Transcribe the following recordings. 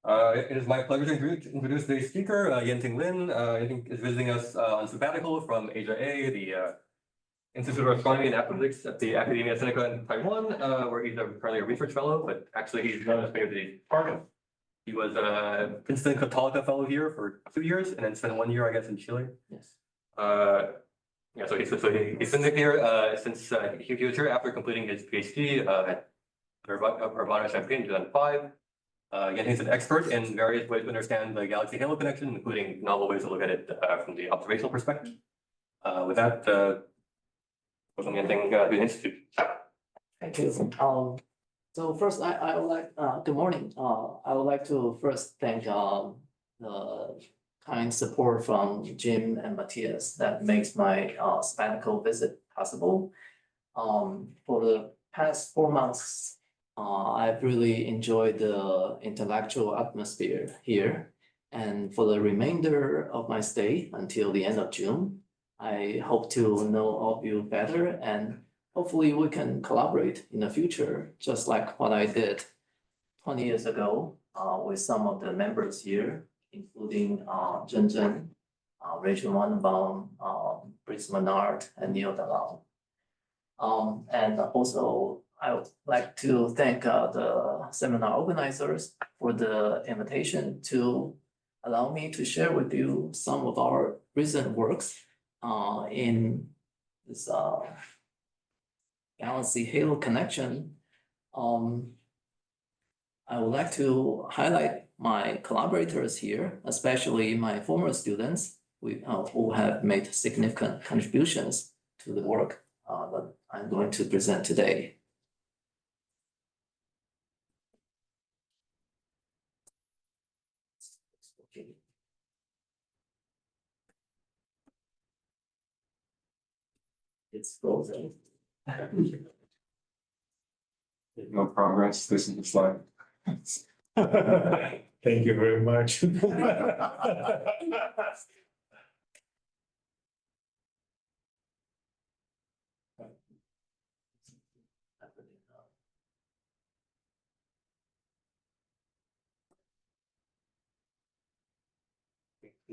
It is my pleasure to introduce today's speaker, Yen-Ting Lin. Yen-Ting is visiting us on sabbatical from Asia A, the Institute of Astronomy and Astrophysics at the Academia Sinica in Taiwan, where he's currently a research fellow, but actually he's known as the Park. He was a Princeton Católica fellow here for 2 years, and then spent 1 year, I guess, in Chile. Yes. Yeah, so he's been here since he was here after completing his PhD at Urbana-Champaign in 2005. Again, he's an expert in various ways to understand the galaxy halo connection, including novel ways to look at it from the observational perspective. With that, welcome Yen-Ting to the Institute. Thank you. So first, I would like, good morning. I would like to first thank the kind support from Jim and Matthias that makes my sabbatical visit possible. For the past 4 months, I've really enjoyed the intellectual atmosphere here. And for the remainder of my stay until the end of June, I hope to know all of you better, and hopefully we can collaborate in the future, just like what I did 20 years ago with some of the members here, including Zhen, Rachel Wanbaum, Brice Menard, and Neil Dalal. And also, I would like to thank the seminar organizers for the invitation to allow me to share with you some of our recent works in this galaxy halo connection. I would like to highlight my collaborators here, especially my former students who have made significant contributions to the work that I'm going to present today. It's frozen. No progress. This is the slide. Thank you very much. You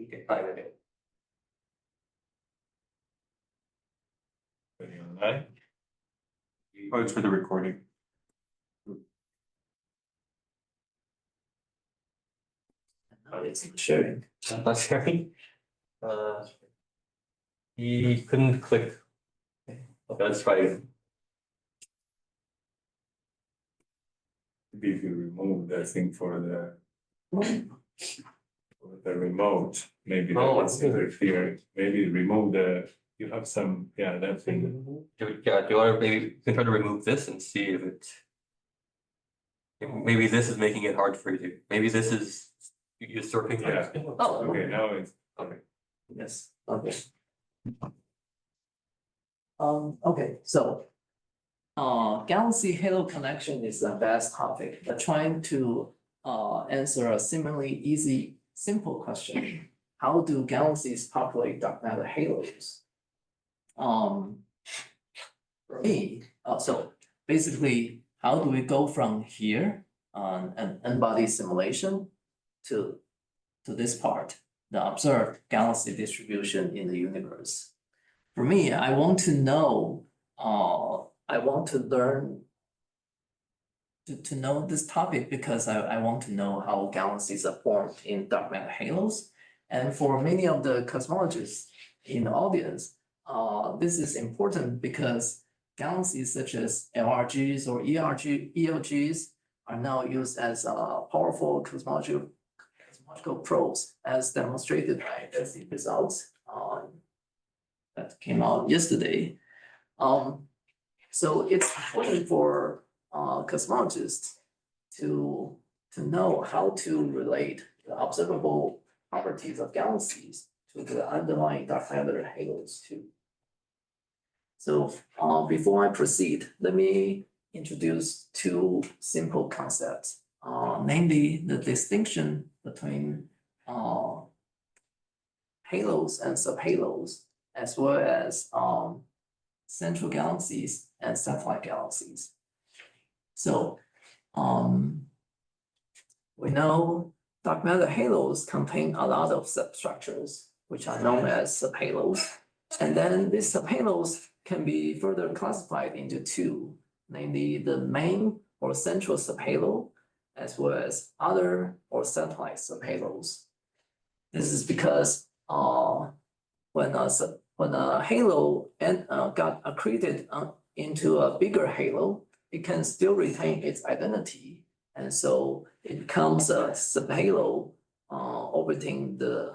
can find it. Online? Oh, it's for the recording. It's sharing. Not sharing. He couldn't click. Okay, let's try it. Maybe if you remove the thing for the remote, maybe that is interfering. Maybe remove the, you have some, yeah, that thing. Do you want to maybe try to remove this and see if it, maybe this is making it hard for you. Maybe this is usurping. Yeah. Oh, Okay, now it's, Okay. yes, okay. Okay, so galaxy halo connection is a vast topic, but trying to answer a similarly easy, simple question. How do galaxies populate dark matter halos? For me, so basically, how do we go from here on an n-body simulation to this part, the observed galaxy distribution in the universe? For me, I want to know, I want to learn to know this topic because I want to know how galaxies are formed in dark matter halos. And for many of the cosmologists in the audience, this is important because galaxies such as LRGs or ELGs are now used as powerful cosmological probes, as demonstrated by the results that came out yesterday. So it's important for cosmologists to know how to relate the observable properties of galaxies to the underlying dark matter halos too. So before I proceed, let me introduce two simple concepts, namely the distinction between halos and subhalos, as well as central galaxies and satellite galaxies. So we know dark matter halos contain a lot of substructures, which are known as subhalos. And then these subhalos can be further classified into two, namely the main or central subhalo, as well as other or satellite subhalos. This is because when a halo got accreted into a bigger halo, it can still retain its identity, and so it becomes a subhalo orbiting the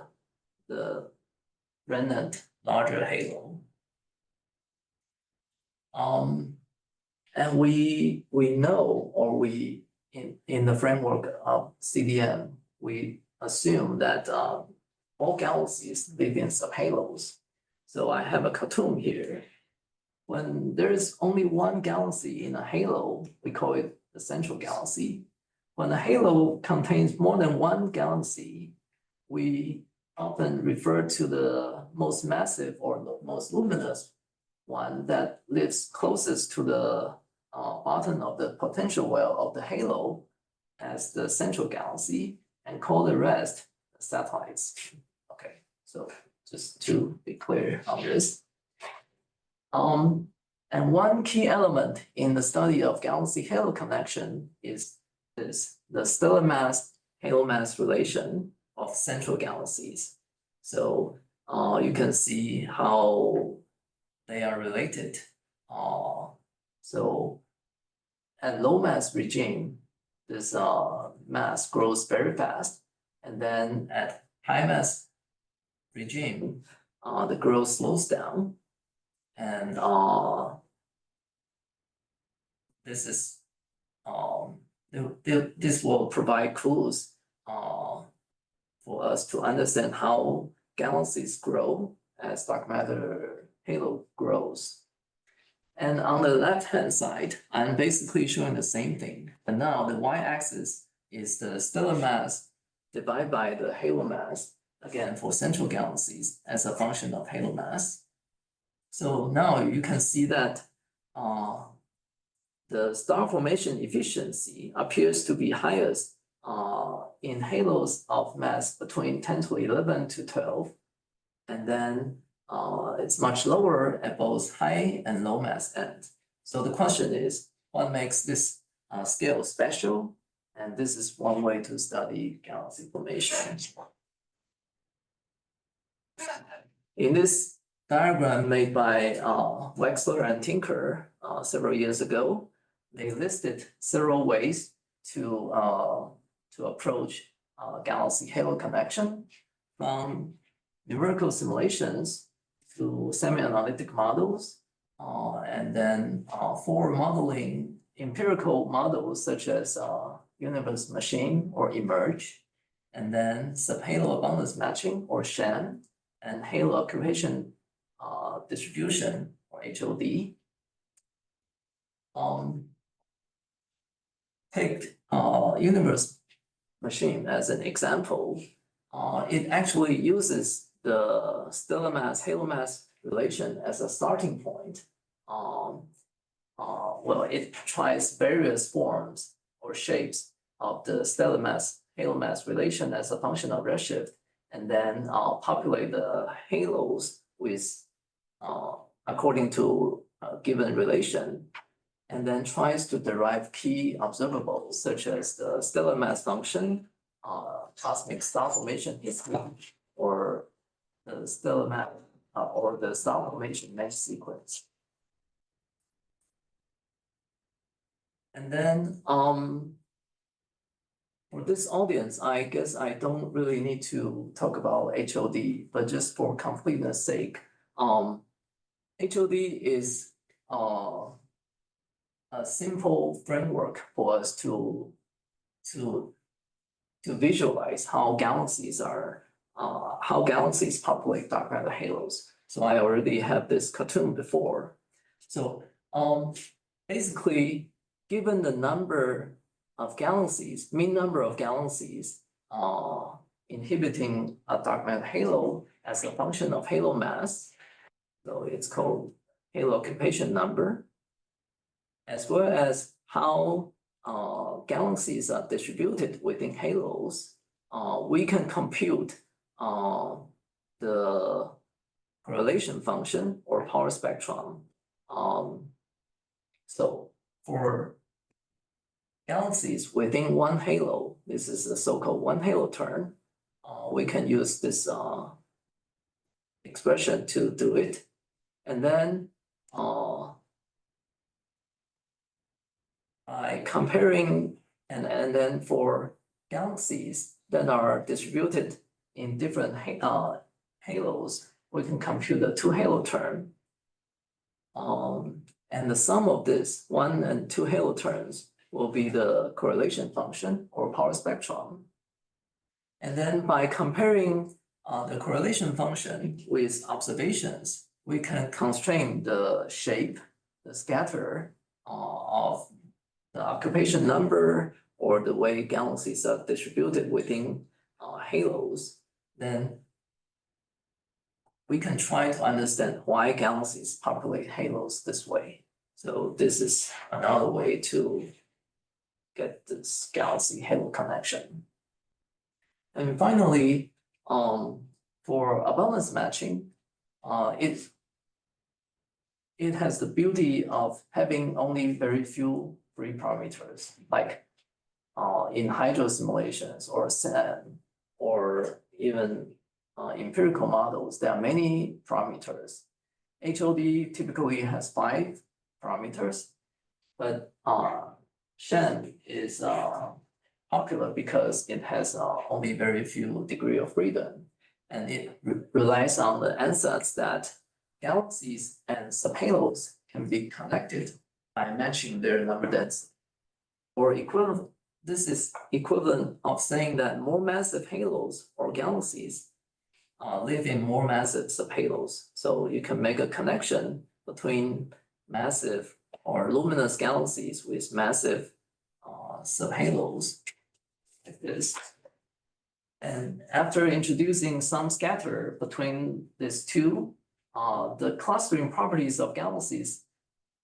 remnant larger halo. And we know, or we in the framework of CDM, we assume that all galaxies live in subhalos. So I have a cartoon here. When there's only one galaxy in a halo, we call it the central galaxy. When a halo contains more than one galaxy, we often refer to the most massive or the most luminous one that lives closest to the bottom of the potential well of the halo as the central galaxy, and call the rest the satellites. Okay, so just to be clear on this. And one key element in the study of galaxy-halo connection is the stellar mass-halo mass relation of central galaxies. So you can see how they are related. So at low mass regime, this mass grows very fast, and then at high mass regime, the growth slows down, and this will provide clues for us to understand how galaxies grow as dark matter halo grows. And on the left-hand side, I'm basically showing the same thing, but now the y-axis is the stellar mass divided by the halo mass, again for central galaxies as a function of halo mass. So now you can see that the star formation efficiency appears to be highest in halos of mass between 10 to 11 to 12, and then it's much lower at both high and low mass ends. So the question is, what makes this scale special? And this is one way to study galaxy formation. In this diagram made by Wexler and Tinker several years ago, they listed several ways to approach galaxy halo connection, from numerical simulations to semi-analytic models, and then for modeling empirical models such as universe machine or emerge, and then subhalo abundance matching or SHAN, and halo occupation distribution or HOD. Take universe machine as an example. It actually uses the stellar mass halo mass relation as a starting point. Well, it tries various forms or shapes of the stellar mass halo mass relation as a function of redshift, and then populate the halos with according to a given relation, and then tries to derive key observables such as the stellar mass function, cosmic star formation history, or the stellar mass or the star formation mesh sequence. And then for this audience, I guess I don't really need to talk about HOD, but just for completeness sake, HOD is a simple framework for us to visualize how galaxies populate dark matter halos. So I already have this cartoon before. So basically, given the number of galaxies, mean number of galaxies inhibiting a dark matter halo as a function of halo mass, so it's called halo occupation number, as well as how galaxies are distributed within halos, we can compute the correlation function or power spectrum. So for galaxies within one halo, this is the so-called one halo term. We can use this expression to do it. And then by comparing and then for galaxies that are distributed in different halos, we can compute the two halo term. And the sum of this one and two halo terms will be the correlation function or power spectrum. And then by comparing the correlation function with observations, we can constrain the shape, the scatter of the occupation number or the way galaxies are distributed within halos. Then we can try to understand why galaxies populate halos this way. So this is another way to get this galaxy halo connection. And finally, for abundance matching, it has the beauty of having only very few free parameters, like in hydro simulations or SAM, or even empirical models, there are many parameters. HOD typically has 5 parameters, but SHAM is popular because it has only very few degree of freedom, and it relies on the ansatz that galaxies and subhalos can be connected by matching their number density. Or equivalent, this is equivalent of saying that more massive halos or galaxies live in more massive subhalos. So you can make a connection between massive or luminous galaxies with massive subhalos like this. And after introducing some scatter between these two, the clustering properties of galaxies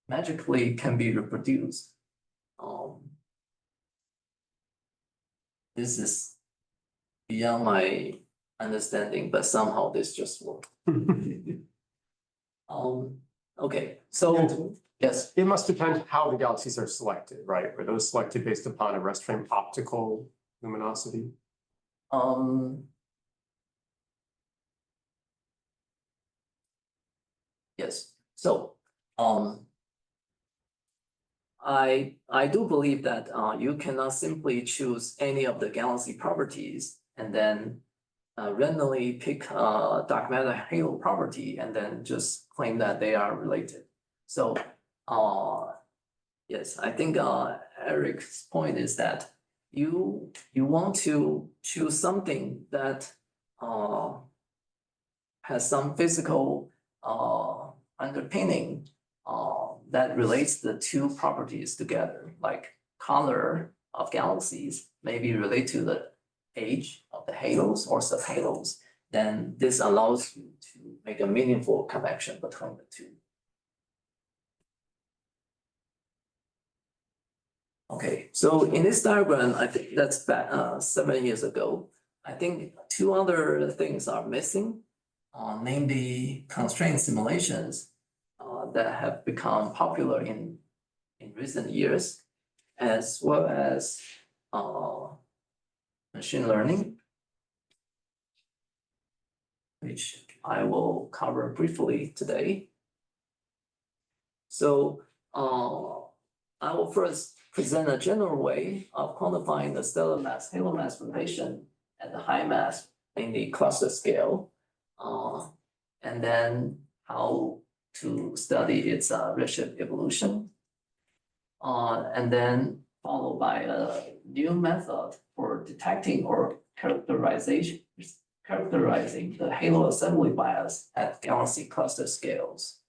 magically can be reproduced. This is beyond my understanding, but somehow this just worked. Okay, so yes. It must depend how the galaxies are selected, right? Are those selected based upon a rest frame optical luminosity? Yes, so I do believe that you cannot simply choose any of the galaxy properties and then randomly pick a dark matter halo property and then just claim that they are related. So yes, I think Eric's point is that you want to choose something that has some physical underpinning that relates the two properties together, like color of galaxies may be related to the age of the halos or subhalos. Then this allows you to make a meaningful connection between the two. Okay, so in this diagram, I think that's back 7 years ago. I think 2 other things are missing, namely constraint simulations that have become popular in recent years, as well as machine learning, which I will cover briefly today. So I will first present a general way of quantifying the stellar mass halo mass relation at the high mass in the cluster scale, and then how to study its redshift evolution, and then followed by a new method for detecting or characterizing the halo assembly bias at galaxy cluster scales.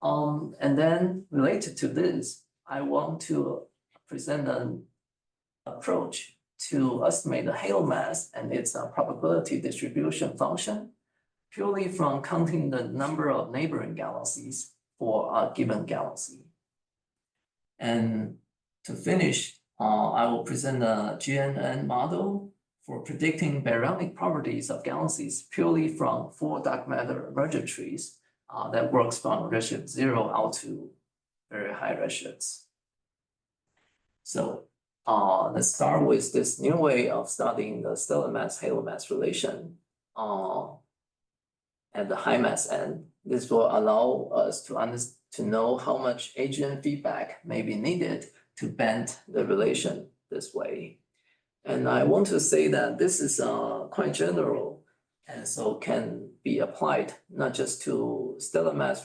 And then related to this, I want to present an approach to estimate the halo mass and its probability distribution function purely from counting the number of neighboring galaxies for a given galaxy. And to finish, I will present a GNN model for predicting baryonic properties of galaxies purely from 4 dark matter merger trees that works from redshift 0 out to very high redshifts. So let's start with this new way of studying the stellar mass halo mass relation at the high mass end. This will allow us to know how much AGN feedback may be needed to bend the relation this way. And I want to say that this is quite general, and so can be applied not just to stellar mass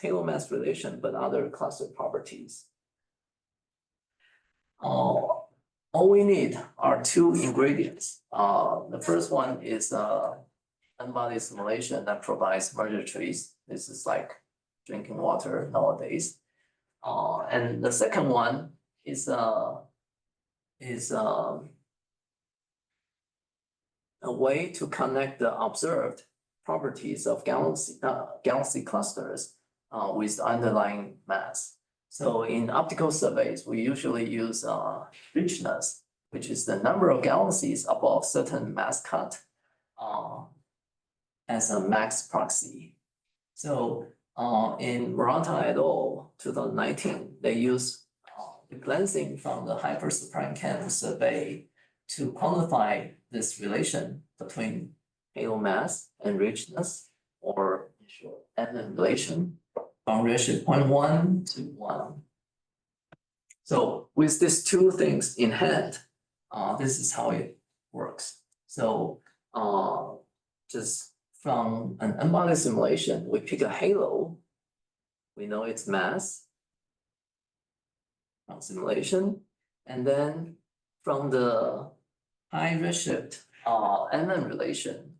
halo mass relation, but other cluster properties. All we need are 2 ingredients. The first one is unbodied simulation that provides merger trees. This is like drinking water nowadays. And the second one is a way to connect the observed properties of galaxy clusters with the underlying mass. So in optical surveys, we usually use richness, which is the number of galaxies above certain mass cut as a max proxy. So in Murata et al. 2019, they use the glancing from the hypersuprime Cam survey to quantify this relation between halo mass and richness, or in short, MM relation, from redshift 0.1 to 1. So with these 2 things in hand, this is how it works. So just from an unbounded simulation, we pick a halo, we know its mass from simulation, and then from the high redshift MM relation,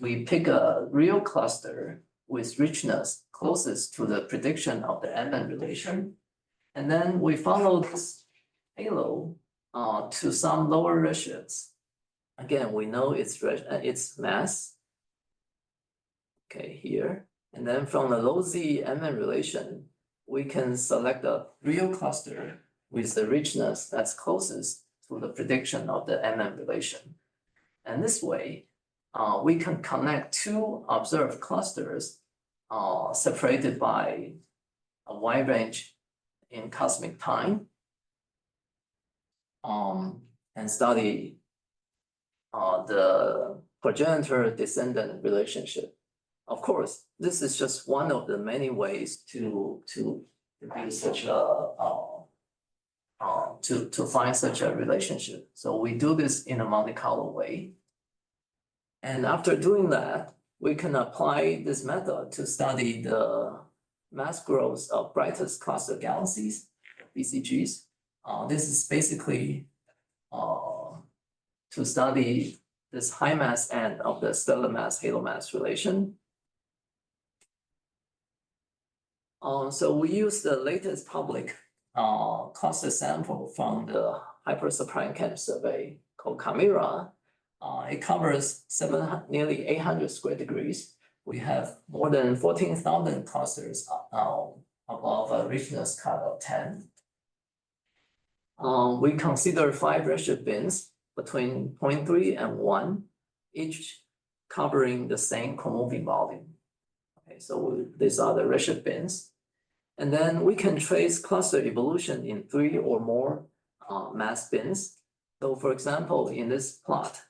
we pick a real cluster with richness closest to the prediction of the MM relation, and then we follow this halo to some lower redshifts. Again, we know its mass, okay, here, and then from the low Z MM relation, we can select a real cluster with the richness that's closest to the prediction of the MM relation. And this way, we can connect 2 observed clusters separated by a wide range in cosmic time and study the progenitor-descendant relationship. Of course, this is just one of the many ways to do such to find such a relationship. So we do this in a Monte Carlo way. And after doing that, we can apply this method to study the mass growth of brightest cluster galaxies, BCGs. This is basically to study this high mass end of the stellar mass halo mass relation. So we use the latest public cluster sample from the hypersuprime Cam survey called Camera. It covers nearly 800 square degrees. We have more than 14,000 clusters above a richness cut of 10. We consider 5 redshift bins between 0.3 and 1, each covering the same comoving volume. Okay, so these are the redshift bins. And then we can trace cluster evolution in 3 or more mass bins. So for example, in this plot,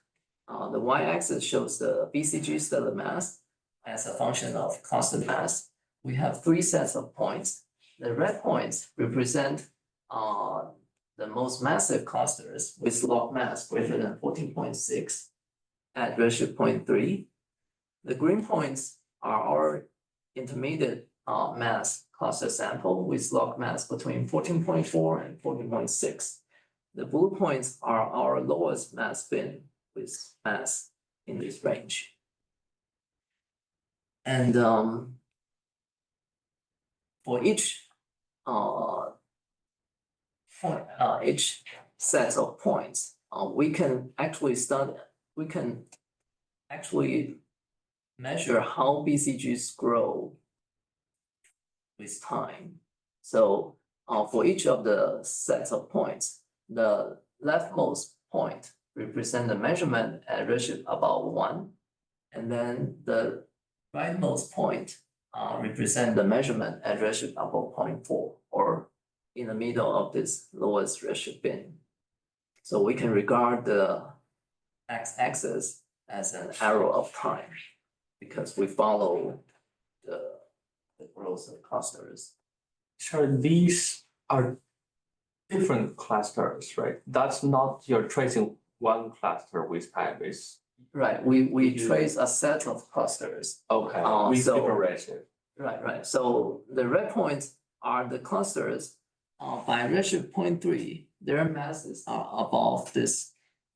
the y-axis shows the BCG stellar mass as a function of cluster mass. We have 3 sets of points. The red points represent the most massive clusters with log mass greater than 14.6 at redshift 0.3. The green points are our intermediate mass cluster sample with log mass between 14.4 and 14.6. The blue points are our lowest mass bin with mass in this range. And for each set of points, we can actually measure how BCGs grow with time. So for each of the sets of points, the leftmost point represent the measurement at redshift about 1. And then the rightmost point represent the measurement at redshift about 0.4, or in the middle of this lowest redshift bin. So we can regard the x-axis as an arrow of time because we follow the growth of clusters. Sure, these are different clusters, right? That's not you're tracing one cluster with time is Right, we trace a set of clusters. okay. With So- different redshift. Right. So the red points are the clusters by redshift 0.3, their masses are above this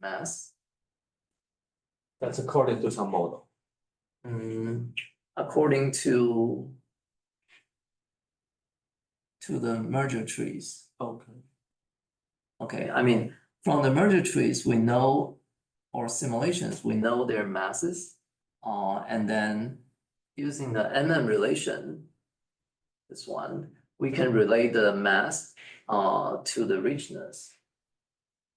mass. That's according to some model. According to the merger trees. Okay. Okay, I mean, from the merger trees, we know, or simulations, we know their masses. And then using the NM relation, this one, we can relate the mass to the richness.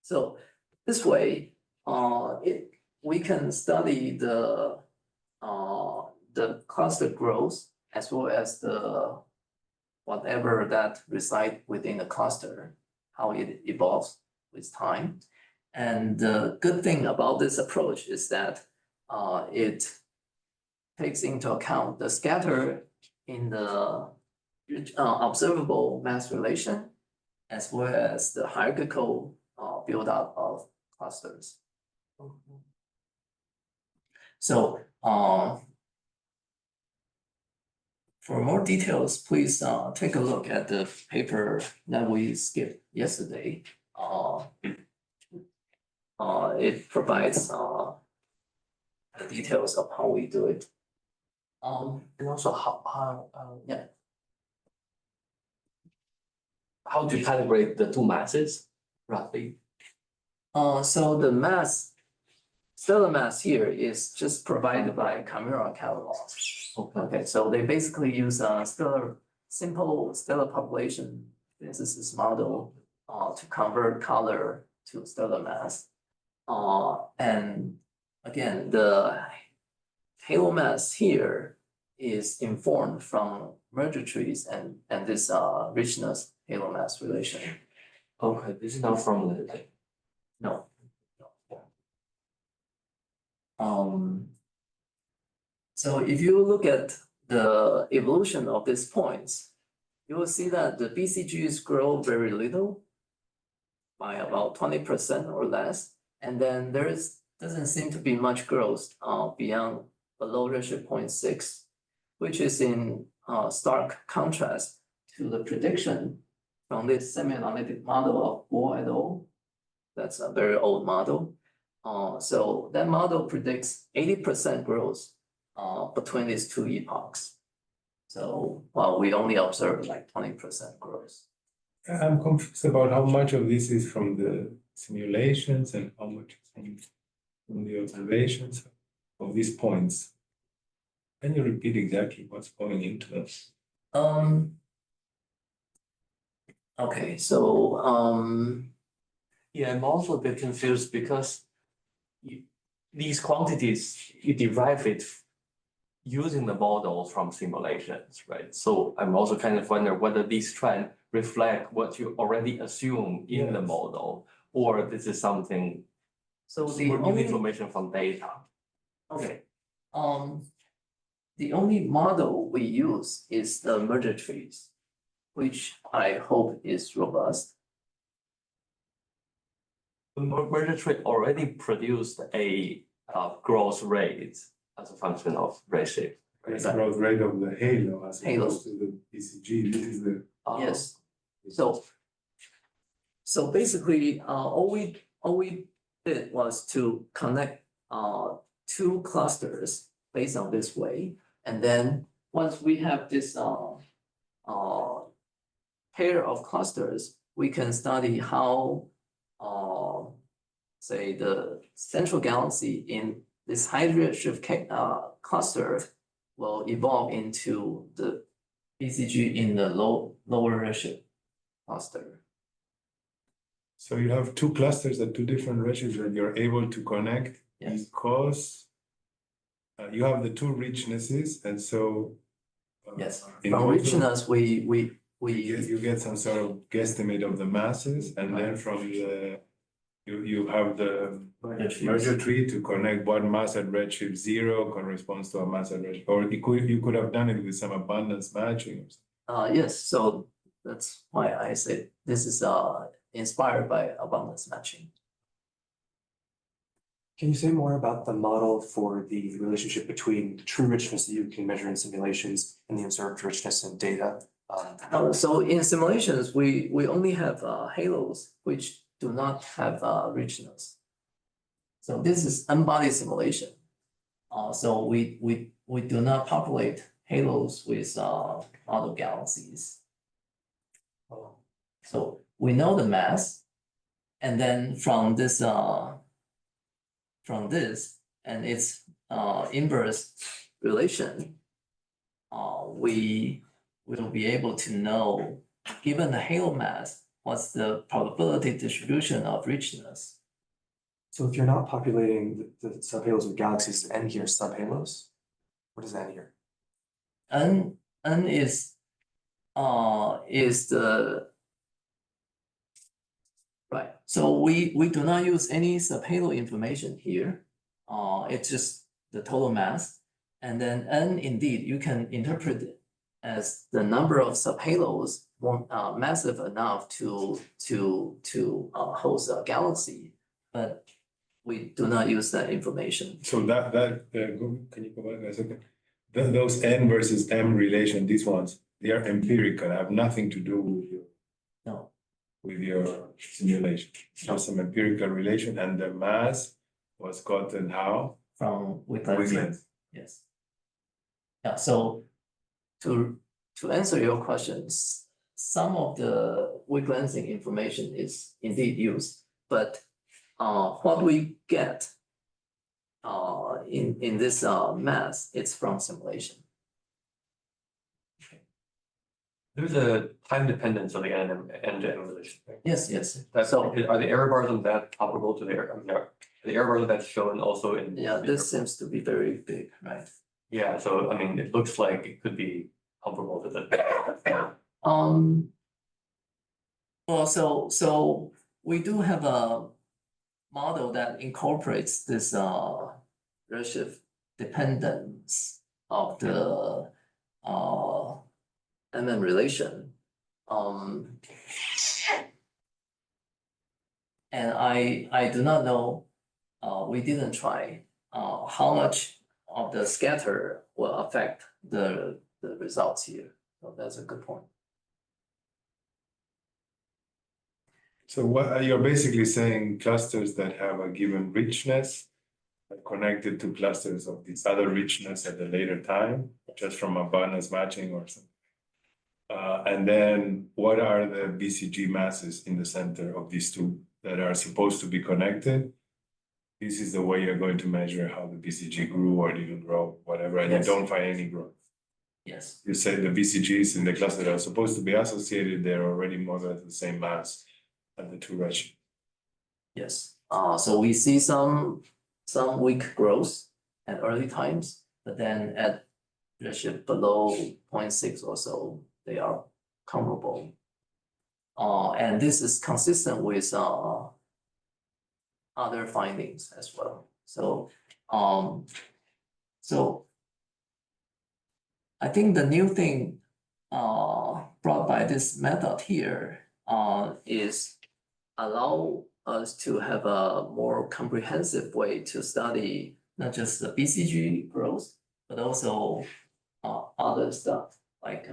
So this way, we can study the cluster growth as well as the whatever that reside within the cluster, how it evolves with time. And the good thing about this approach is that it takes into account the scatter in the observable mass relation, as well as the hierarchical buildup of clusters. So for more details, please take a look at the paper that we skipped yesterday. It provides the details of how we do it. And also how Yeah. how do you calibrate the two masses roughly? So the mass, stellar mass here is just provided by Camera catalog. Okay, so they basically use a simple stellar population synthesis model to convert color to stellar mass. And again, the halo mass here is informed from merger trees and this richness halo mass relation. Okay, this is not from the No. So if you look at the evolution of these points, you will see that the BCGs grow very little by about 20% or less. And then doesn't seem to be much growth beyond below redshift 0.6, which is in stark contrast to the prediction from this semi-analytic model of Guo et al. That's a very old model. So that model predicts 80% growth between these two epochs. So while we only observe like 20% growth. I'm confused about how much of this is from the simulations and how much is from the observations of these points. Can you repeat exactly what's going into this? Okay, so yeah, I'm also a bit confused because these quantities, you derive it using the models from simulations, right? So I'm also kind of wondering whether these trends reflect what you already assume in the Yes. model, or this is something so the new only information from data. okay, the only model we use is the merger trees, which I hope is robust. The merger tree already produced a growth rate as a function of redshift. It's growth rate of the halo as Halo. opposed to the BCG. This is the. Yes. So basically, all we did was to connect two clusters based on this way, and then once we have this pair of clusters, we can study how say the central galaxy in this high redshift cluster will evolve into the BCG in the lower redshift cluster. So you have two clusters at two different redshifts that you're able to connect Yes. because you have the two richnesses, and so Yes, in from both of- richness, you get some sort of guesstimate of the masses, and then from the you have the merger tree to connect what mass at redshift 0 corresponds to a mass at redshift, or you could have done it with some abundance matching. Yes, so that's why I said this is inspired by abundance matching. Can you say more about the model for the relationship between the true richness that you can measure in simulations and the observed richness in data? So in simulations, we only have halos which do not have richness. So this is unbodied simulation. So we do not populate halos with other galaxies. So we know the mass, and then from this and its inverse relation, we will be able to know, given the halo mass, what's the probability distribution of richness. So if you're not populating the subhalos with galaxies, N here subhalos? What is N here? N is the right. So we do not use any subhalo information here. It's just the total mass. And then N, indeed, you can interpret it as the number of subhalos massive enough to host a galaxy, but we do not use that information. So can you go back a second? Those N versus M relation, these ones, they are empirical, have nothing to do with your simulation. Just some empirical relation, and the mass was gotten how? From Wiglens. Yes. Yeah, so to answer your questions, some of the Wiglensing information is indeed used, but what we get in this mass, it's from simulation. There's a time dependence on the N to M relation. Right? Yes, yes. That's, So are the error bars on that comparable to the error? I mean, are the error bars that's shown also in? yeah, this seems to be very big, right? Yeah, so I mean, it looks like it could be comparable to the. Well, so we do have a model that incorporates this redshift dependence of the MM relation. And I do not know, we didn't try how much of the scatter will affect the results here. So that's a good point. So what you're basically saying, clusters that have a given richness are connected to clusters of this other richness at a later time, just from abundance matching or something. And then what are the BCG masses in the center of these two that are supposed to be connected? This is the way you're going to measure how the BCG grew or didn't grow, whatever, and Yes. you don't find any growth. Yes. You say the BCGs in the cluster that are supposed to be associated, they're already more or less the same mass at the two redshifts. Yes. So we see some weak growth at early times, but then at redshift below 0.6 or so, they are comparable. And this is consistent with other findings as well. So I think the new thing brought by this method here is allow us to have a more comprehensive way to study not just the BCG growth, but also other stuff like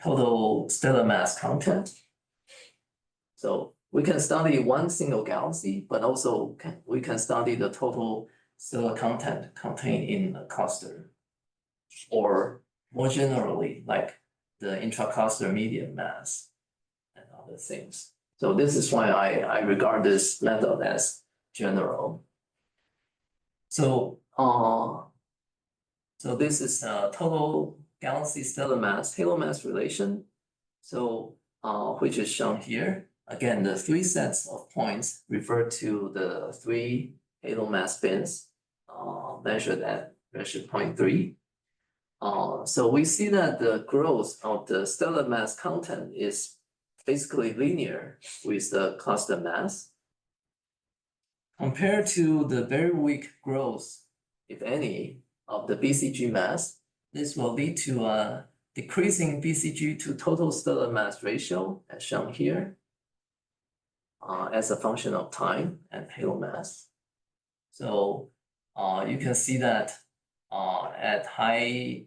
total stellar mass content. So we can study one single galaxy, but also we can study the total stellar content contained in a cluster, or more generally, like the intracluster median mass and other things. So this is why I regard this method as general. So this is total galaxy stellar mass, halo mass relation. So which is shown here. Again, the three sets of points refer to the three halo mass bins measured at redshift 0.3. So we see that the growth of the stellar mass content is basically linear with the cluster mass. Compared to the very weak growth, if any, of the BCG mass, this will lead to a decreasing BCG to total stellar mass ratio, as shown here, as a function of time and halo mass. So you can see that at high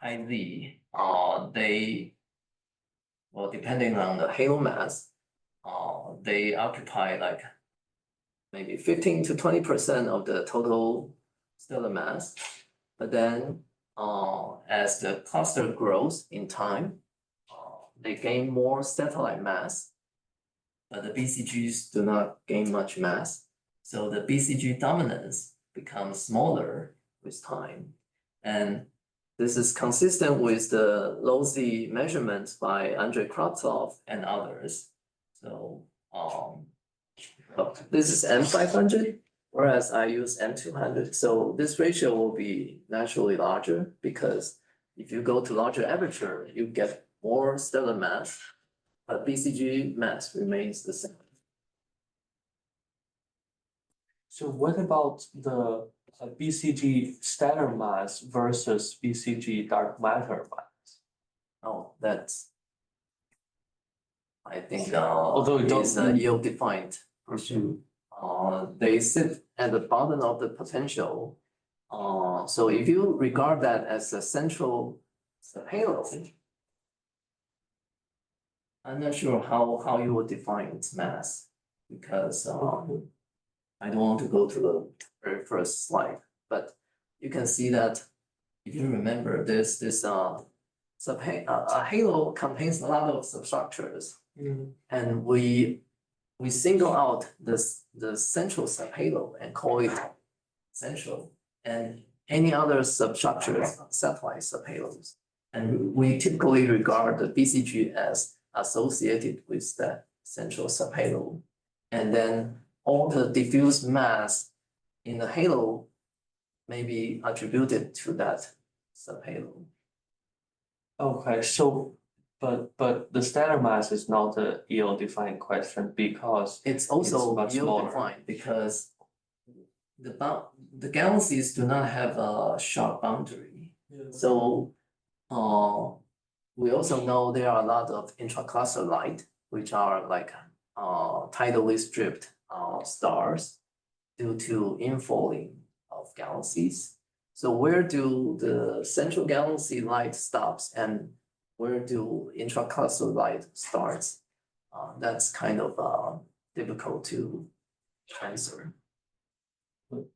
Z, they, well, depending on the halo mass, they occupy like maybe 15 to 20% of the total stellar mass. But then as the cluster grows in time, they gain more satellite mass, but the BCGs do not gain much mass. So the BCG dominance becomes smaller with time. And this is consistent with the low Z measurements by Andrei Kravtsov and others. So this is M500, whereas I use M200. So this ratio will be naturally larger because if you go to larger aperture, you get more stellar mass, but BCG mass remains the same. So what about the BCG stellar mass versus BCG dark matter mass? Oh, that's, I think, Although it is don't- ill-defined issue. They sit at the bottom of the potential. So if you regard that as a central halo, I'm not sure how you would define its mass, because I don't want to go to the very first slide, but you can see that if you remember this a halo contains a lot of substructures, and we single out the central subhalo and call it central, and any other substructures are satellite subhalos. And we typically regard the BCG as associated with that central subhalo. And then all the diffuse mass in the halo may be attributed to that subhalo. Okay, so but the stellar mass is not a ill-defined question because It's also much smaller. ill-defined because the galaxies do not have a sharp boundary. So we also know there are a lot of intracluster light, which are like tidally stripped stars due to infalling of galaxies. So where do the central galaxy light stops and where do intracluster light starts? That's kind of difficult to answer.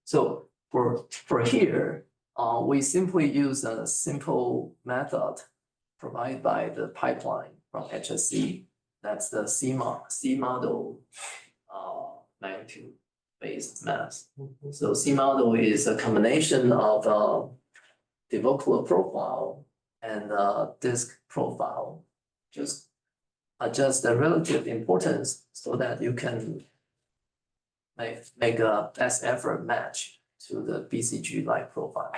So for here, we simply use a simple method provided by the pipeline from HSC. That's the C model magnitude based mass. So C model is a combination of the divocular profile and disk profile. Just adjust the relative importance so that you can make a best effort match to the BCG light profile.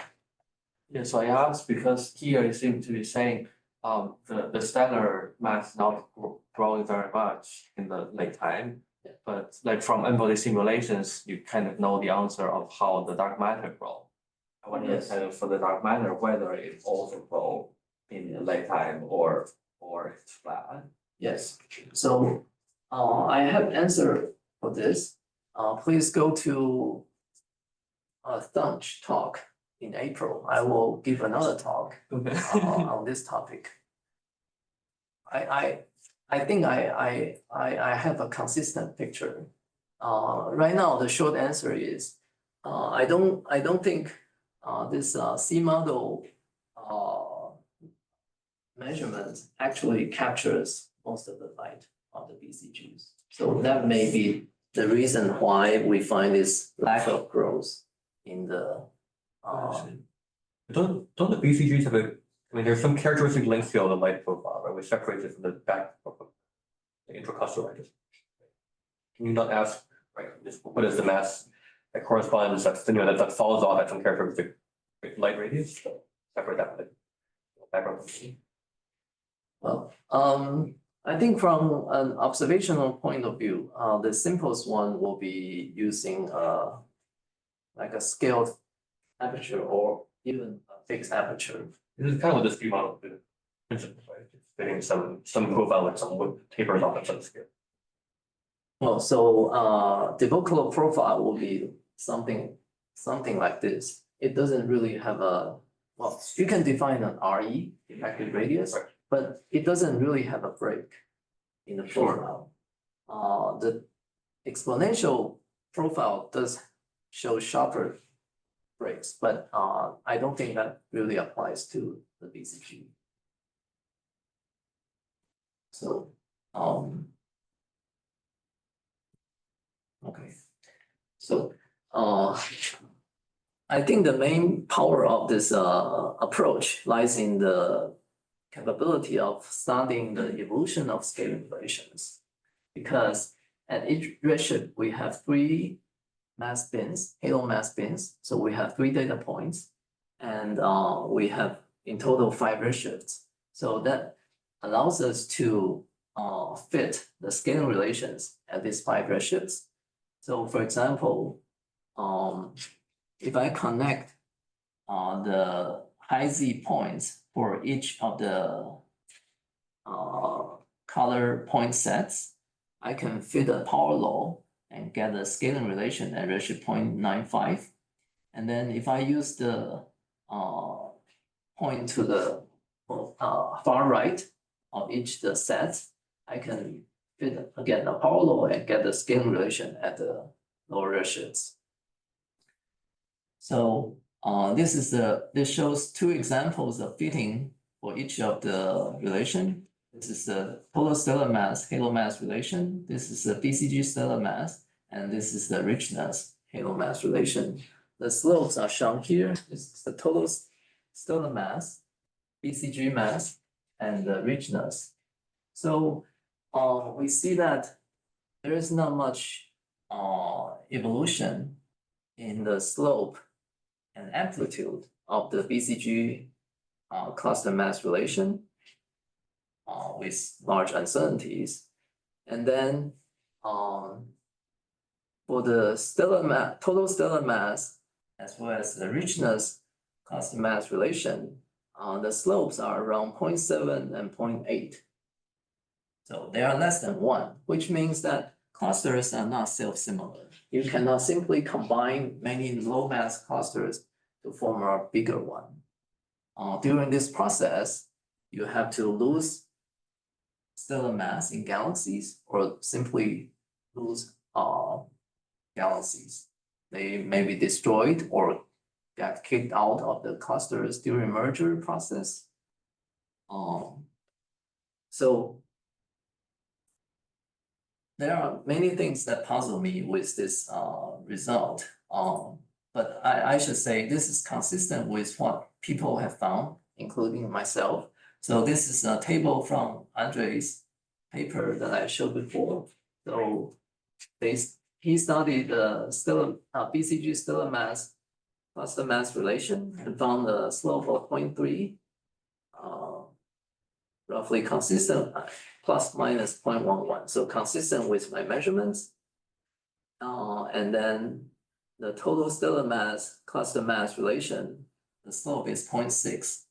Yeah, so I asked because here it seems to be saying the stellar mass not growing very much in the late time. Yeah. But like from embodied simulations, you kind of know the answer of how the dark matter grow. I wonder Yes. kind of for the dark matter whether it also grow in the late time or it's flat. Yes, so I have answer for this. Please go to a Thunch talk in April. I will give another talk on this topic. I think I have a consistent picture. Right now, the short answer is I don't think this C model measurement actually captures most of the light of the BCGs. So that may be the reason why we find this lack of growth in the Don't the BCGs have a, I mean, there's some characteristic length scale of the light profile, right? we separate it from the back of the intracluster like this. Can you not ask, right, what is the mass that corresponds, that falls off at some characteristic light radius? So separate that from the background. Well, I think from an observational point of view, the simplest one will be using like a scaled aperture or even a fixed aperture. This is kind of what the ski model did. Principle, right? It's fitting some profile with some wood tapers off at some scale. Well, so the vocal profile will be something like this. It doesn't really have a, well, you can define an RE, effective radius, Right. but it doesn't really have a break in the profile. The exponential profile does show sharper breaks, but I don't think that really applies to the BCG. So, okay, so I think the main power of this approach lies in the capability of studying the evolution of scaling relations. Because at each redshift, we have three mass bins, halo mass bins. So we have three data points, and we have in total 5 redshifts. So that allows us to fit the scaling relations at these 5 redshifts. So for example, if I connect the high Z points for each of the color point sets, I can fit a power law and get a scaling relation at redshift 0.95. And then if I use the point to the far right of each the sets, I can fit again a power law and get the scaling relation at the lower redshifts. So this shows 2 examples of fitting for each of the relation. This is the total stellar mass, halo mass relation. This is the BCG stellar mass, and this is the richness halo mass relation. The slopes are shown here. This is the total stellar mass, BCG mass, and the richness. So we see that there is not much evolution in the slope and amplitude of the BCG cluster mass relation with large uncertainties. And then for the total stellar mass, as well as the richness cluster mass relation, the slopes are around 0.7 and 0.8. So they are less than 1, which means that clusters are not self-similar. You cannot simply combine many low mass clusters to form a bigger one. During this process, you have to lose stellar mass in galaxies or simply lose galaxies. They may be destroyed or get kicked out of the clusters during merger process. So there are many things that puzzle me with this result. But I should say this is consistent with what people have found, including myself. So this is a table from Andre's paper that I showed before. So he studied the BCG stellar mass cluster mass relation and found a slope of 0.3, roughly consistent, plus minus 0.11. So consistent with my measurements. And then the total stellar mass cluster mass relation, the slope is 0.6,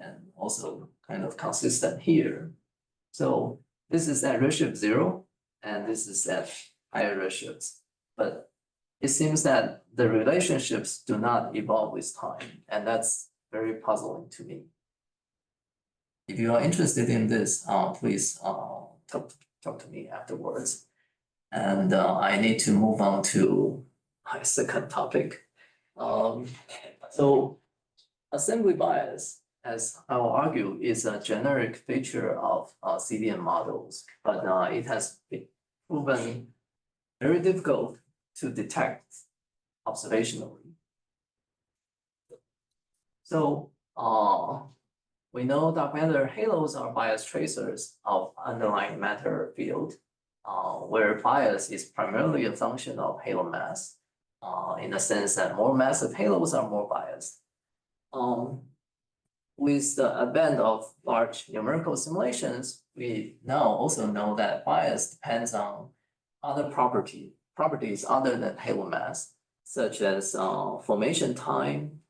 and also kind of consistent here. So this is at redshift 0, and this is at higher redshifts. But it seems that the relationships do not evolve with time, and that's very puzzling to me. If you are interested in this, please talk to me afterwards. And I need to move on to my second topic. So assembly bias, as I will argue, is a generic feature of CDM models, but it has been proven very difficult to detect observationally. So we know dark matter halos are bias tracers of underlying matter field, where bias is primarily a function of halo mass, in the sense that more massive halos are more biased. With the advent of large numerical simulations, we now also know that bias depends on other properties other than halo mass, such as formation time,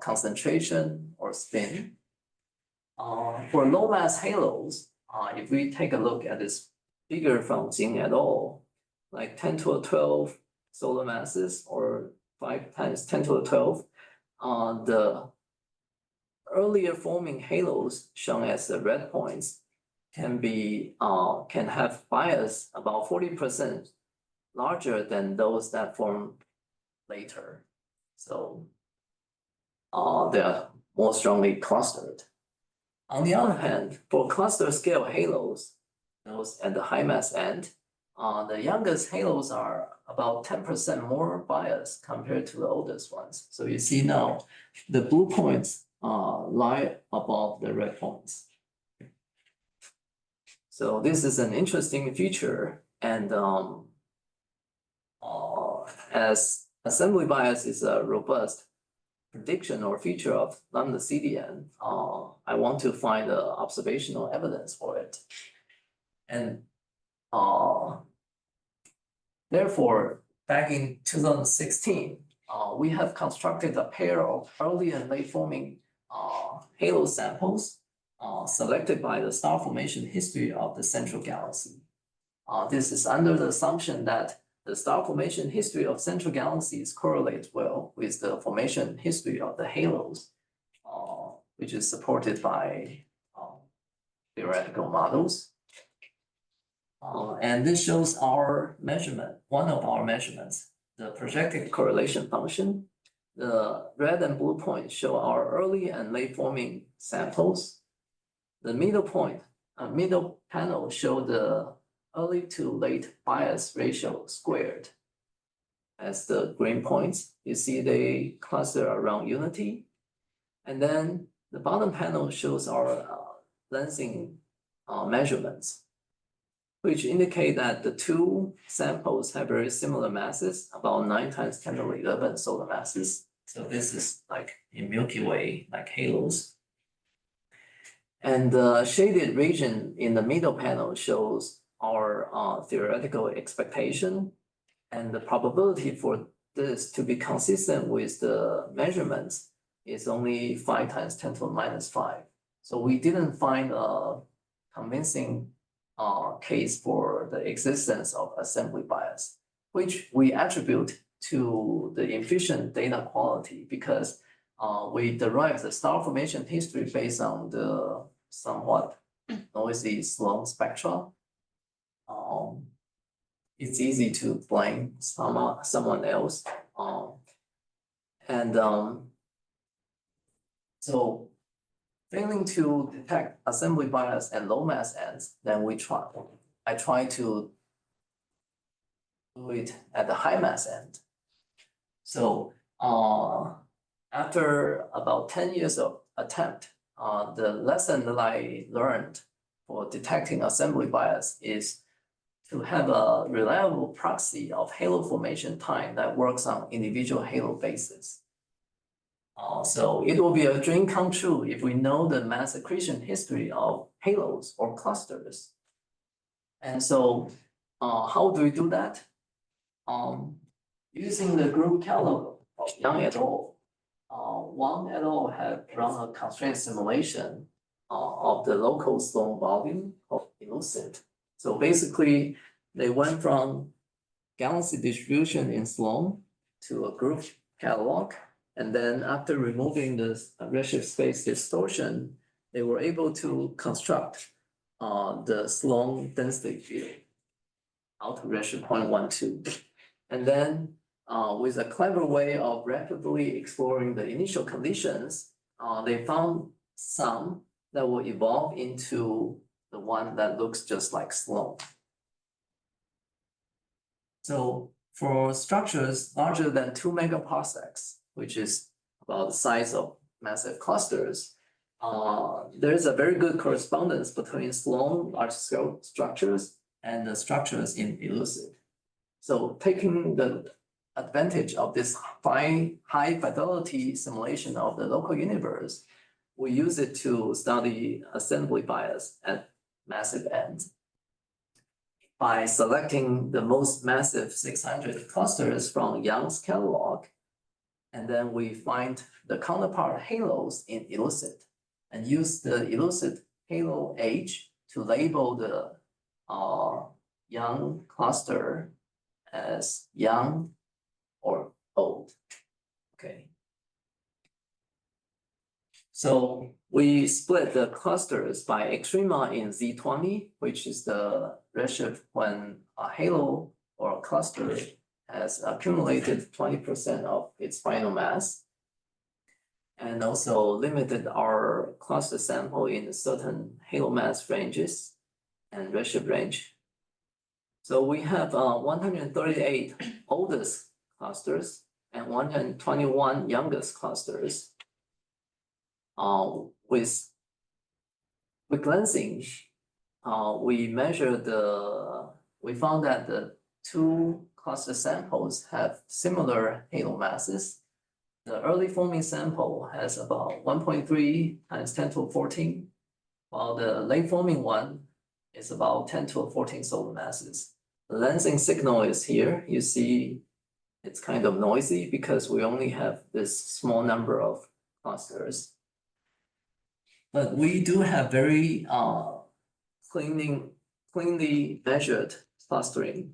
concentration, or spin. For low mass halos, if we take a look at this figure from Jing et al., like 10 to the 12 solar masses or 5 times 10 to the 12, the earlier forming halos shown as the red points can have bias about 40% larger than those that form later. So they are more strongly clustered. On the other hand, for cluster scale halos, those at the high mass end, the youngest halos are about 10% more biased compared to the oldest ones. So you see now the blue points lie above the red points. So this is an interesting feature, and as assembly bias is a robust prediction or feature of lambda CDN, I want to find observational evidence for it. And therefore, back in 2016, we have constructed a pair of early and late forming halo samples selected by the star formation history of the central galaxy. This is under the assumption that the star formation history of central galaxies correlates well with the formation history of the halos, which is supported by theoretical models. And this shows our measurement, one of our measurements, the projected correlation function. The red and blue points show our early and late forming samples. The middle panel show the early to late bias ratio squared. As the green points, you see they cluster around unity. And then the bottom panel shows our lensing measurements, which indicate that the two samples have very similar masses, about 9 times 10 to the 11 solar masses. So this is like in Milky Way, like halos. And the shaded region in the middle panel shows our theoretical expectation, and the probability for this to be consistent with the measurements is only 5 times 10 to the minus 5. So we didn't find a convincing case for the existence of assembly bias, which we attribute to the efficient data quality, because we derived the star formation history based on the somewhat noisy Sloan spectra. It's easy to blame someone else. So failing to detect assembly bias at low mass ends, then I try to do it at the high mass end. So after about 10 years of attempt, the lesson that I learned for detecting assembly bias is to have a reliable proxy of halo formation time that works on individual halo basis. So it will be a dream come true if we know the mass accretion history of halos or clusters. And so how do we do that? Using the group catalog of Yang et al. Wang et al. Have run a constraint simulation of the local Sloan volume of Elucid. So basically, they went from galaxy distribution in Sloan to a group catalog. And then after removing the redshift space distortion, they were able to construct the Sloan density field out to redshift 0.12. And then with a clever way of rapidly exploring the initial conditions, they found some that will evolve into the one that looks just like Sloan. So for structures larger than 2 megaparsecs, which is about the size of massive clusters, there's a very good correspondence between Sloan large-scale structures and the structures in Elucid. So taking the advantage of this high fidelity simulation of the local universe, we use it to study assembly bias at massive ends. By selecting the most massive 600 clusters from Young's catalog, and then we find the counterpart halos in Elucid and use the Elucid halo age to label the Young cluster as young or old. Okay. So we split the clusters by extrema in Z20, which is the redshift when a halo or a cluster has accumulated 20% of its final mass. And also limited our cluster sample in certain halo mass ranges and redshift range. So we have 138 oldest clusters and 121 youngest clusters. With glancing, we found that the two cluster samples have similar halo masses. The early forming sample has about 1.3 times 10 to the 14, while the late forming one is about 10 to the 14 solar masses. The lensing signal is here. You see it's kind of noisy because we only have this small number of clusters. But we do have very cleanly measured clustering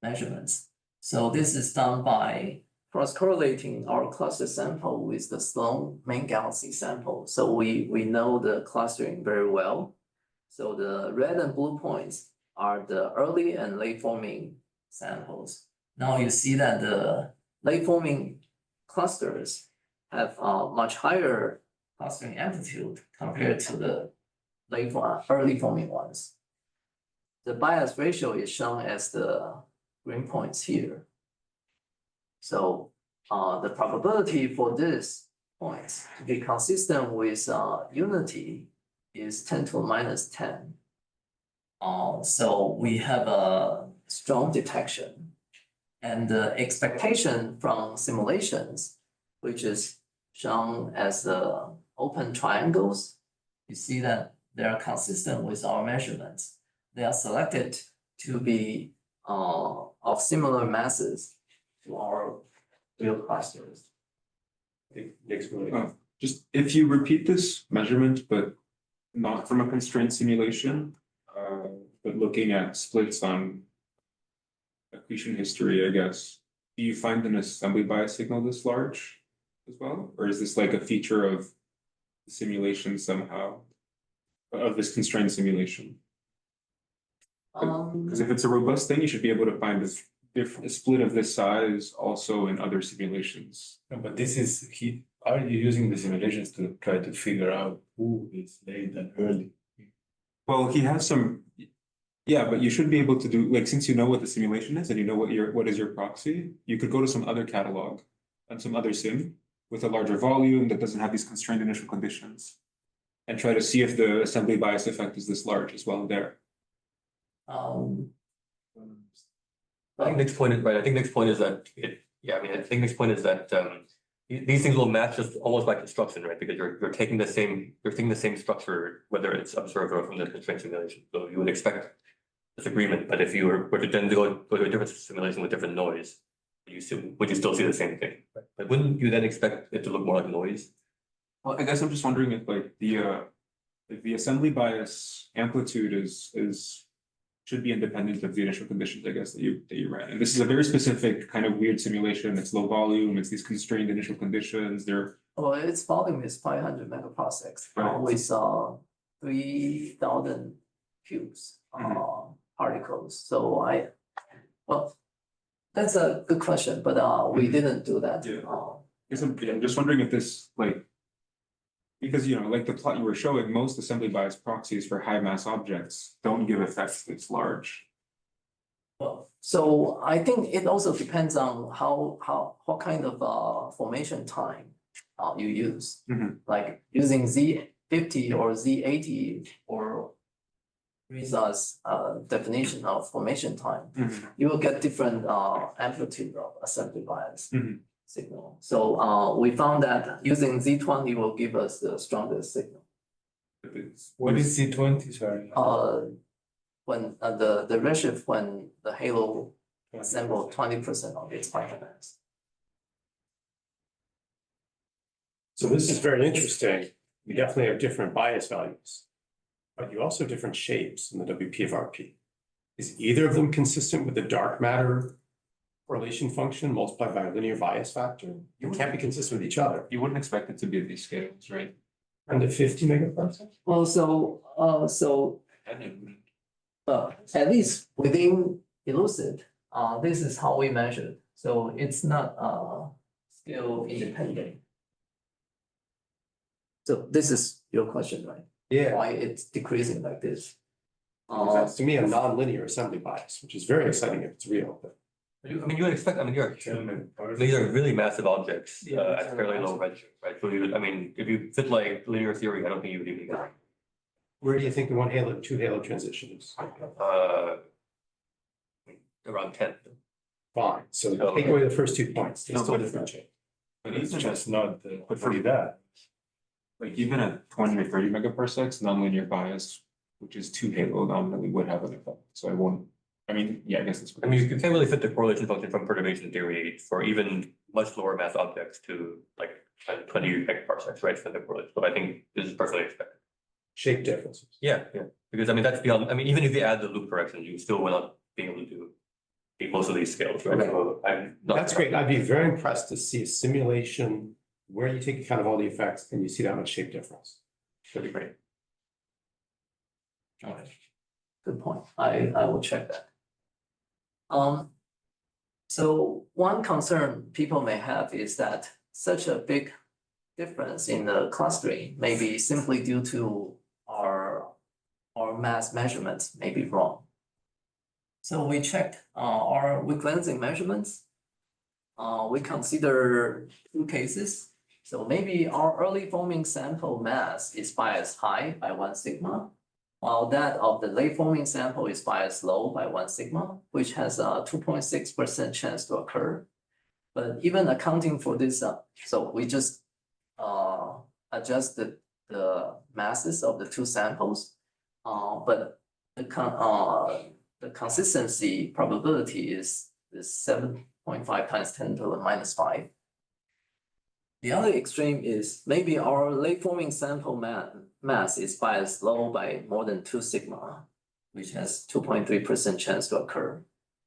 measurements. So this is done by cross-correlating our cluster sample with the Sloan main galaxy sample. So we know the clustering very well. So the red and blue points are the early and late forming samples. Now you see that the late forming clusters have much higher clustering amplitude compared to the early forming ones. The bias ratio is shown as the green points here. So the probability for this points to be consistent with unity is 10 to the minus 10. So we have a strong detection. And the expectation from simulations, which is shown as the open triangles, you see that they are consistent with our measurements. They are selected to be of similar masses to our real clusters. Just if you repeat this measurement, but not from a constrained simulation, but looking at splits on accretion history, I guess, do you find an assembly bias signal this large as well? Or is this like a feature of the simulation somehow, of this constrained simulation? Because if it's a robust thing, you should be able to find a split of this size also in other simulations. No, but this is are you using the simulations to try to figure out who is late and early? Well, he has some, yeah, but you should be able to do, like, since you know what the simulation is and you know what is your proxy, you could go to some other catalog and some other sim with a larger volume that doesn't have these constrained initial conditions and try to see if the assembly bias effect is this large as well there. I think next point is right. I think next point is that these things will match just almost by construction, right? Because you're taking the same structure, whether it's observed or from the constraint simulation. So you would expect this agreement, but if you were to then go to a different simulation with different noise, would you still see the same thing? Right? But wouldn't you then expect it to look more like noise? Well, I guess I'm just wondering if like the assembly bias amplitude should be independent of the initial conditions, I guess, that you ran. And this is a very specific kind of weird simulation. It's low volume, it's these constrained initial conditions. Well, its volume is 500 megaparsecs Right. with 3,000 cubes particles. So well, that's a good question, but we didn't do that. Yeah. I'm just wondering if this because like the plot you were showing, most assembly bias proxies for high mass objects don't give effects this large. Well, so I think it also depends on what kind of formation time you use. Mhm. Like using Z50 or Z80 or Risa's definition of formation time, you will get different amplitude of assembly bias Mhm. signal. So we found that using Z20 will give us the strongest signal. What is C20, sorry? When the redshift when the halo assemble 20% of its Python mass. So this is very interesting. We definitely have different bias values, but you also have different shapes in the WP of RP. Is either of them consistent with the dark matter correlation function multiplied by a linear bias factor? It can't be consistent with each other. You wouldn't expect it to be these scales, right? And the 50 megaparsec? Well, at least within Elucid, this is how we measured. So it's not scale independent. So this is your question, right? Yeah. Why it's decreasing like this? That's to me a non-linear assembly bias, which is very exciting if it's real. But I mean, you would expect, I mean, these are really massive objects at fairly low redshift, right? So you, I mean, if you fit like linear theory, I don't think you would even get where do you think the one halo, two halo transition is? around 10. Fine, so take away the first 2 points, they No, still but- differentiate. But It's even just not the, But for that. like even at 20 or 30 megaparsecs, nonlinear bias, which is 2 halo nominally would have an effect. So I won't, I mean, yeah, I guess it's. I mean, you can't really fit the correlation function from perturbation theory for even much lower mass objects to like 20 megaparsecs, right? For the correlation. So I think this is perfectly expected. Shape differences. Yeah, yeah. Because I mean, that's beyond, I mean, even if you add the loop correction, you still will not be able to do most of these scales, right? Okay. So I'm not. That's great, I'd be very impressed to see a simulation where you take account of all the effects and you see that much shape difference. That'd be great. Okay. Good point. I will check that. So one concern people may have is that such a big difference in the clustering may be simply due to our mass measurements may be wrong. So we checked our weak lensing measurements. We consider 2 cases. So maybe our early forming sample mass is biased high by 1 sigma, while that of the late forming sample is biased low by 1 sigma, which has a 2.6% chance to occur. But even accounting for this, so we just adjusted the masses of the 2 samples, but the consistency probability is 7.5 times 10 to the minus 5. The other extreme is maybe our late forming sample mass is biased low by more than 2 sigma, which has 2.3% chance to occur.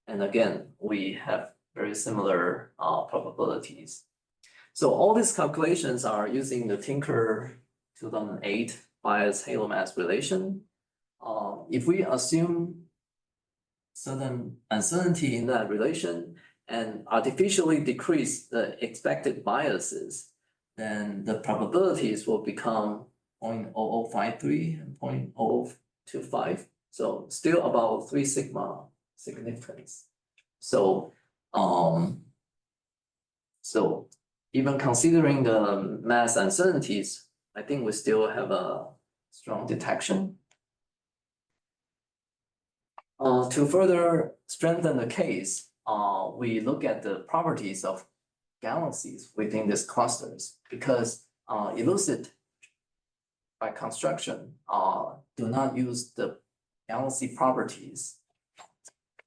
And again, we have very similar probabilities. So all these calculations are using the Tinker 2008 bias halo mass relation. If we assume certain uncertainty in that relation and artificially decrease the expected biases, then the probabilities will become 0.0053 and 0.0025. So still about 3 sigma significance. So even considering the mass uncertainties, I think we still have a strong detection. To further strengthen the case, we look at the properties of galaxies within these clusters because Elucid by construction do not use the galaxy properties.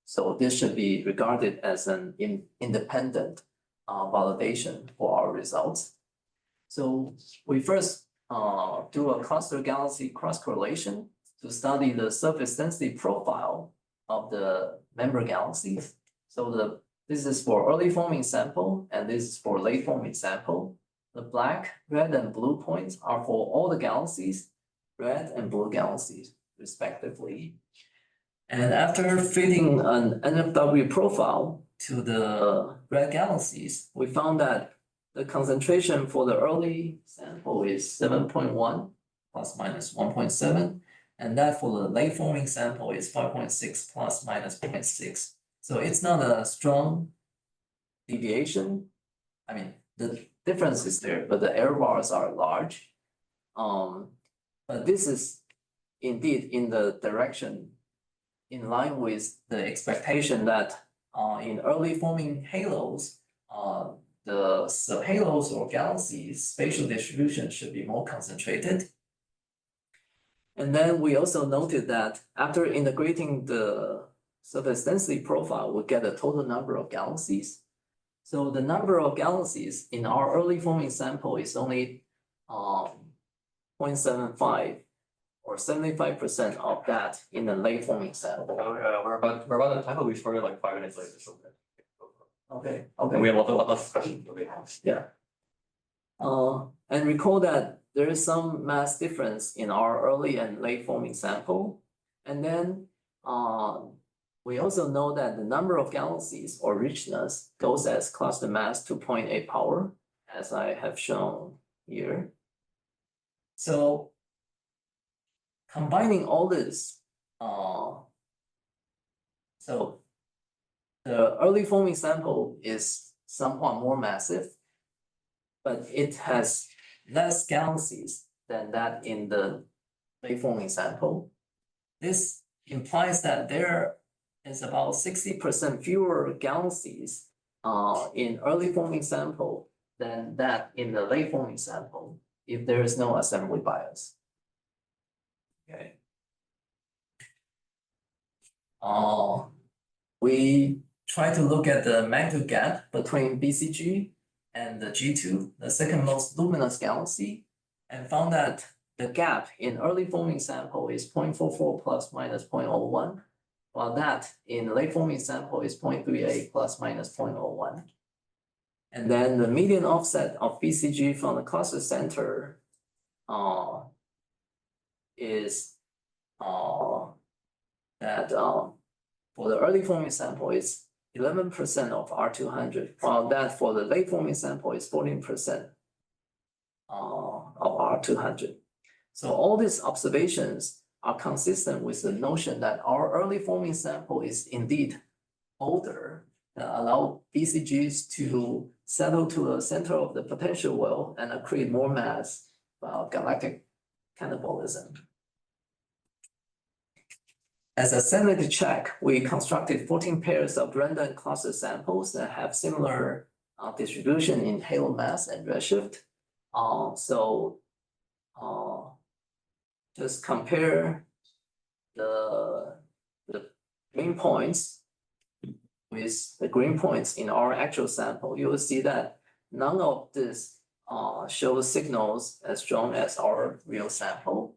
So this should be regarded as an independent validation for our results. So we first do a cluster galaxy cross correlation to study the surface density profile of the member galaxies. So this is for early forming sample and this is for late forming sample. The black, red, and blue points are for all the galaxies, red and blue galaxies respectively. And after fitting an NFW profile to the red galaxies, we found that the concentration for the early sample is 7.1 plus minus 1.7. And that for the late forming sample is 5.6 plus minus 0.6. So it's not a strong deviation. I mean, difference is there, but the error bars are large. But this is indeed in the direction in line with the expectation that in early forming halos, the subhalos or galaxies spatial distribution should be more concentrated. And then we also noted that after integrating the surface density profile, we get a total number of galaxies. So the number of galaxies in our early forming sample is only 0.75 or 75% of that in the late forming sample. We're about the time, but we started like 5 minutes later, so. Okay, And we have a lot less questions. Okay. yeah. And recall that there is some mass difference in our early and late forming sample. And then we also know that the number of galaxies or richness goes as cluster mass to 0.8 power, as I have shown here. So combining all this, so the early forming sample is somewhat more massive, but it has less galaxies than that in the late forming sample. This implies that there is about 60% fewer galaxies in early forming sample than that in the late forming sample if there is no assembly bias. Okay. We try to look at the magnitude gap between BCG and the G2, the second most luminous galaxy, and found that the gap in early forming sample is 0.44 plus minus 0.01, while that in late forming sample is 0.38 plus minus 0.01. And then the median offset of BCG from the cluster center is that for the early forming sample is 11% of R200, while that for the late forming sample is 14% of R200. So all these observations are consistent with the notion that our early forming sample is indeed older, that allow BCGs to settle to the center of the potential well and accrete more mass, galactic cannibalism. As a sanity check, we constructed 14 pairs of random cluster samples that have similar distribution in halo mass and redshift. Just compare the green points with the green points in our actual sample. You will see that none of this shows signals as strong as our real sample.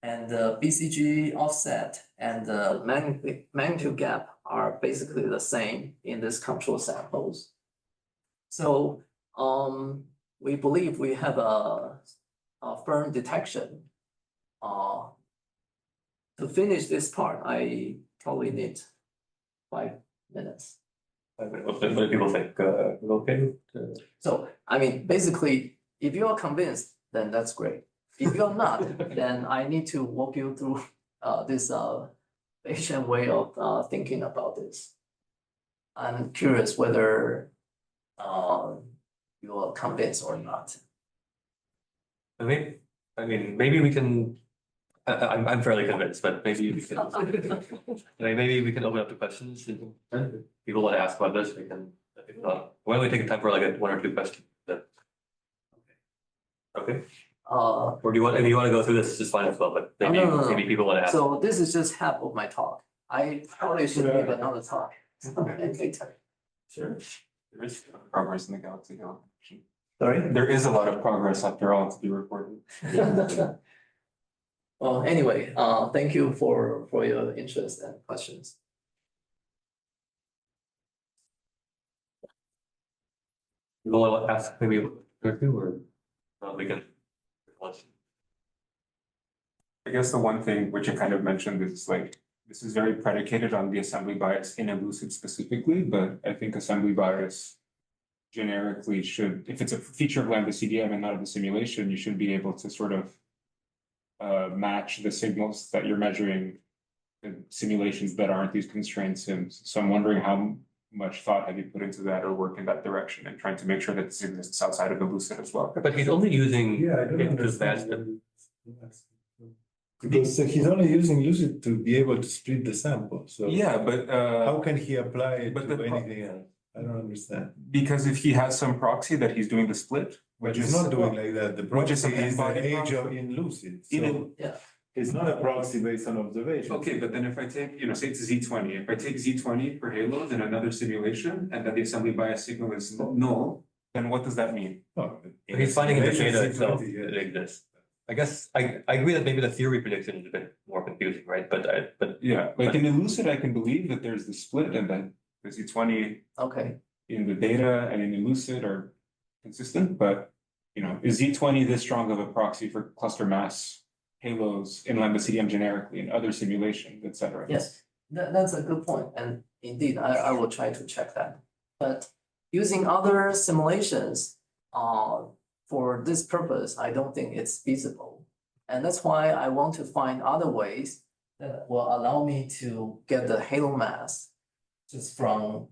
And the BCG offset and the magnitude gap are basically the same in these control samples. So we believe we have a firm detection. To finish this part, I probably need 5 minutes. What do people think? Okay. So, I mean, basically, if you are convinced, then that's great. If you're not, then I need to walk you through this Asian way of thinking about this. I'm curious whether you are convinced or not. I mean, maybe we can. I'm fairly convinced, but maybe we can. Maybe we can open up to questions. If people want to ask about this, we can. Why don't we take time for like 1 or 2 questions? Okay. Or do you want? If you want to go through this, it's just fine as well. But maybe No. maybe people want to ask. So this is just half of my talk. I probably should give another talk. Later. Sure. There is progress in the Galaxy Hill. Sorry? There is a lot of progress after all to be reported. Well, anyway, thank you for your interest and questions. You want to ask maybe 1 or 2, or we can. I guess the one thing which I kind of mentioned is like, this is very predicated on the assembly bias in Elucid specifically, but I think assembly bias generically should, if it's a feature of Lambda CDM and not of the simulation, you should be able to sort of match the signals that you're measuring in simulations that aren't these constrained sims. So I'm wondering much thought have you put into that or work in that direction and trying to make sure that this exists outside of Elucid as well? But he's only using Yeah, I don't it to best. understand. Because he's only using Lucid to be able to split the sample, so. Yeah, but How can he apply it but to the anything else? I don't understand. because if he has some proxy that he's doing the split, But which he's is not doing like that. The which is proxy an is the embodied age of proxy. in Lucid, In so it- it's not a proxy based on observation. Okay, but then if I take, say it's Z20, if I take Z20 for halos in another simulation and then the assembly bias signal is null, then what does that mean? Oh, He's finding in the simulation, data itself Z20, yeah. that it exists. I guess I agree that maybe the theory prediction is a bit more confusing, right? But Yeah, like in Elucid, I can believe that there's the split and then the Z20 Okay, in the data and in Elucid are consistent, but is Z20 this strong of a proxy for cluster mass halos in lambda CDM generically in other simulations, et cetera? yes, that's a good point, and indeed, I will try to check that. But using other simulations, for this purpose, I don't think it's feasible. And that's why I want to find other ways that will allow me to get the halo mass just from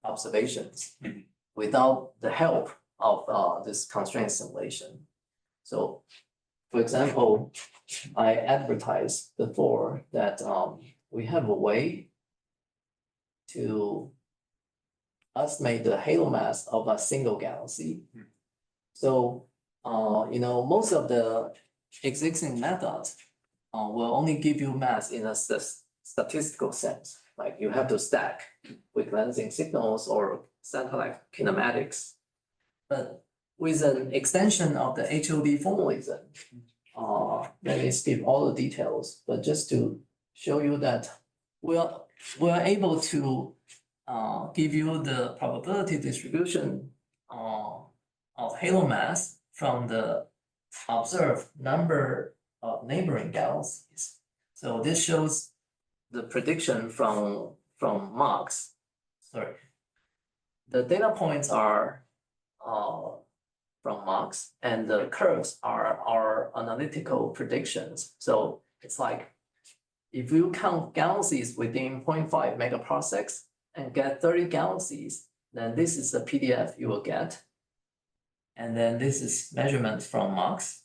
observations without the help of this constraint simulation. So, for example, I advertised before that we have a way to estimate the halo mass of a single galaxy. So, most of the existing methods will only give you mass in a statistical sense. Like you have to stack with lensing signals or satellite kinematics. But with an extension of the HOD formalism, let me skip all the details, but just to show you that we're able to give you the probability distribution of halo mass from the observed number of neighboring galaxies. So this shows the prediction from MOX. Sorry. The data points are from MOX and the curves are our analytical predictions. So it's like if you count galaxies within 0.5 megaparsecs and get 30 galaxies, then this is the PDF you will get. And then this is measurement from MOX.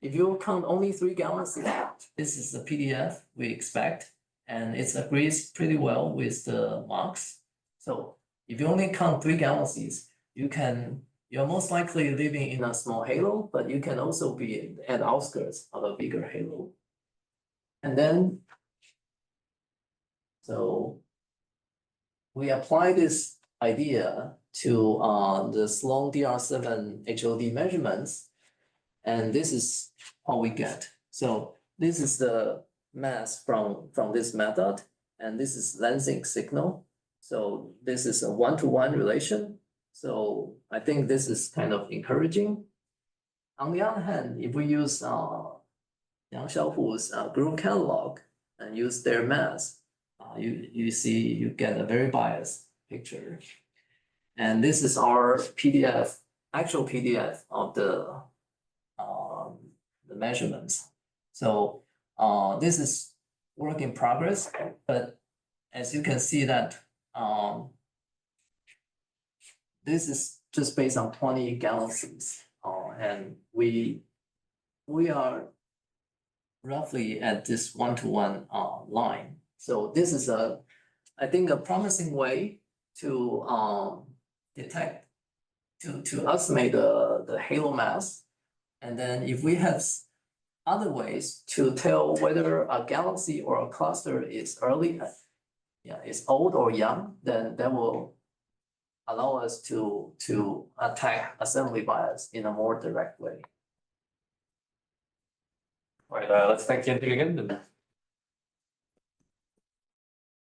If you count only 3 galaxies, this is the PDF we expect, and it agrees pretty well with the MOX. So if you only count 3 galaxies, you're most likely living in a small halo, but you can also be at the outskirts of a bigger halo. And then, so we apply this idea to the Sloan DR7 HOD measurements, and this is what we get. So this is the mass from this method, and this is lensing signal. So this is a 1-to-1 relation. So I think this is kind of encouraging. On the other hand, if we use Yang Xiaohu's group catalog and use their mass, you see you get a very biased picture. And this is our PDF, actual PDF of the measurements. So this is work in progress, but as you can see that this is just based on 20 galaxies, and we are roughly at this 1-to-1 line. So this is I think a promising way to detect, to estimate the halo mass. And then if we have other ways to tell whether a galaxy or a cluster is is old or young, then that will allow us to attack assembly bias in a more direct way. All right, let's thank Yen-Ting again.